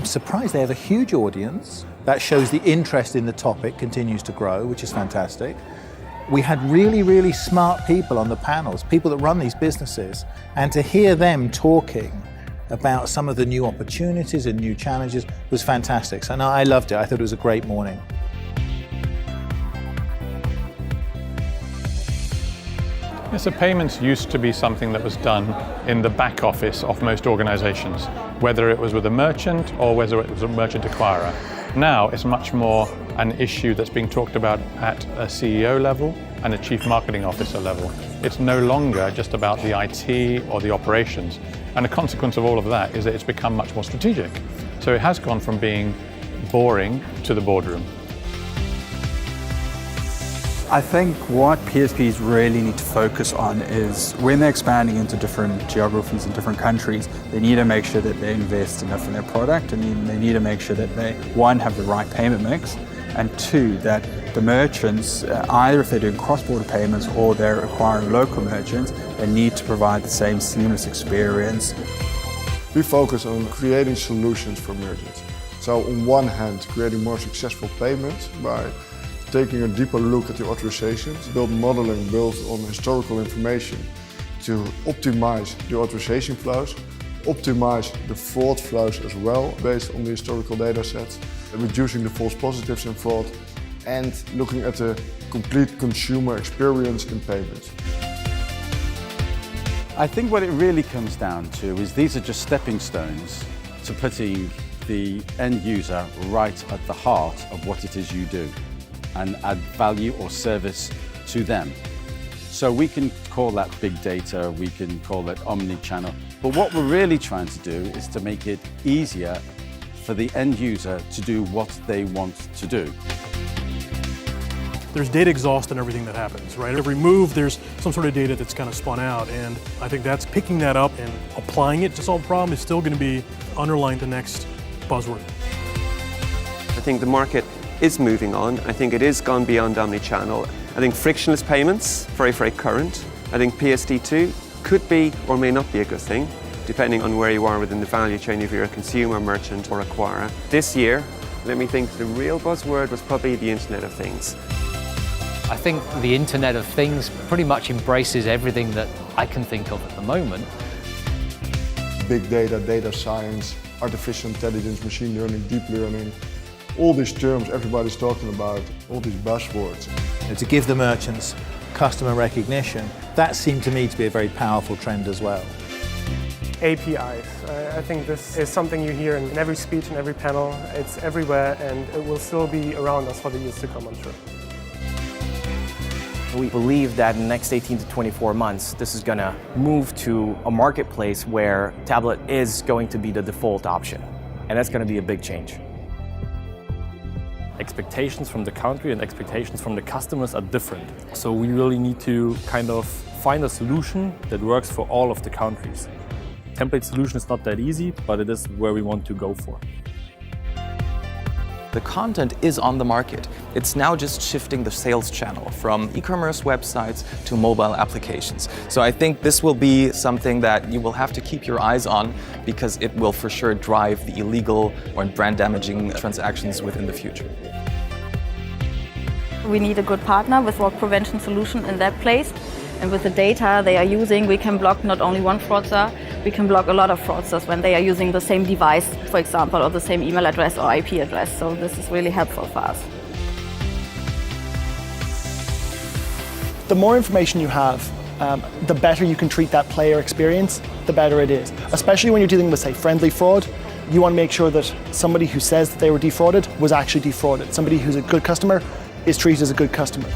I'm surprised they have a huge audience. That shows the interest in the topic continues to grow, which is fantastic. We had really, really smart people on the panels, people that run these businesses, and to hear them talking about some of the new opportunities and new challenges was fantastic. So no, I loved it. I thought it was a great morning. Yeah, so payments used to be something that was done in the back office of most organizations, whether it was with a merchant or whether it was a merchant acquirer. Now it's much more an issue that's being talked about at a CEO level and a chief marketing officer level. It's no longer just about the IT or the operations. And a consequence of all of that is that it's become much more strategic. So it has gone from being boring to the boardroom. I think what PSPs really need to focus on is when they're expanding into different geographies and different countries, they need to make sure that they invest enough in their product, and they need to make sure that they, one, have the right payment mix, and two, that the merchants, either if they're doing cross-border payments or they're acquiring local merchants, they need to provide the same seamless experience. We focus on creating solutions for merchants. So on one hand, creating more successful payments by taking a deeper look at the authorizations, build modeling built on historical information to optimize the authorization flows, optimize the fraud flows as well based on the historical data sets, reducing the false positives in fraud, and looking at the complete consumer experience in payments. I think what it really comes down to is these are just stepping stones to putting the end user right at the heart of what it is you do and add value or service to them. So we can call that big data, we can call it omni-channel, but what we're really trying to do is to make it easier for the end user to do what they want to do. There's data exhaust in everything that happens, right? Every move, there's some sort of data that's kind of spun out, and I think that's picking that up and applying it to solve a problem is still going to be underlying the next buzzword. I think the market is moving on. I think it is gone beyond omni-channel. I think frictionless payments, very, very current. I think PSD2 could be or may not be a good thing, depending on where you are within the value chain, if you're a consumer, merchant or acquirer. This year, let me think, the real buzzword was probably the Internet of Things. I think the Internet of Things pretty much embraces everything that I can think of at the moment. Big data, data science, artificial intelligence, machine learning, deep learning, all these terms everybody's talking about, all these buzzwords. And to give the merchants customer recognition, that seemed to me to be a very powerful trend as well. APIs. I think this is something you hear in every speech and every panel. It's everywhere and it will still be around us for the years to come, I'm sure. We believe that in the next 18 to 24 months, this is going to move to a marketplace where tablet is going to be the default option. And that's going to be a big change. Expectations from the country and expectations from the customers are different. So we really need to kind of find a solution that works for all of the countries. Template solution is not that easy, but it is where we want to go for. The content is on the market. It's now just shifting the sales channel from e-commerce websites to mobile applications. So I think this will be something that you will have to keep your eyes on because it will for sure drive the illegal or brand damaging transactions within the future. We need a good partner with fraud prevention solution in that place. And with the data they are using, we can block not only one fraudster, we can block a lot of fraudsters when they are using the same device, for example, or the same email address or IP address. So this is really helpful for us. The more information you have, the better you can treat that player experience, the better it is. Especially when you're dealing with, say, friendly fraud, you want to make sure that somebody who says that they were defrauded was actually defrauded. Somebody who's a good customer is treated as a good customer.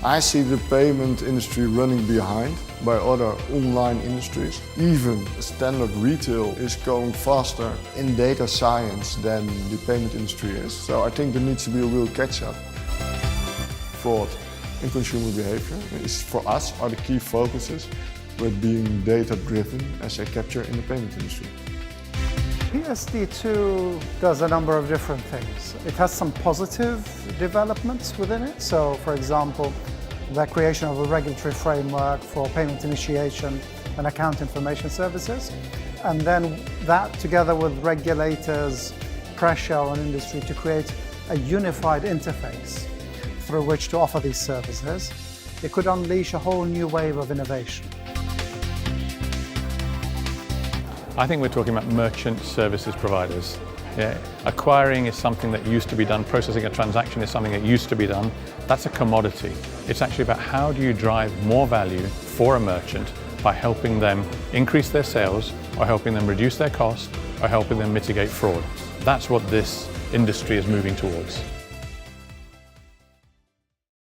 I see the payment industry running behind by other online industries. Even standard retail is going faster in data science than the payment industry is. So I think there needs to be a real catch-up. Fraud and consumer behavior is, for us, are the key focuses with being data-driven as a capture in the payment industry. PSD2 does a number of different things. It has some positive developments within it. So, for example, the creation of a regulatory framework for payment initiation and account information services. And then that, together with regulators' pressure on industry to create a unified interface through which to offer these services, it could unleash a whole new wave of innovation. I think we're talking about merchant services providers. Yeah. Acquiring is something that used to be done, processing a transaction is something that used to be done. That's a commodity. It's actually about how do you drive more value for a merchant by helping them increase their sales, or helping them reduce their cost, or helping them mitigate fraud. That's what this industry is moving towards.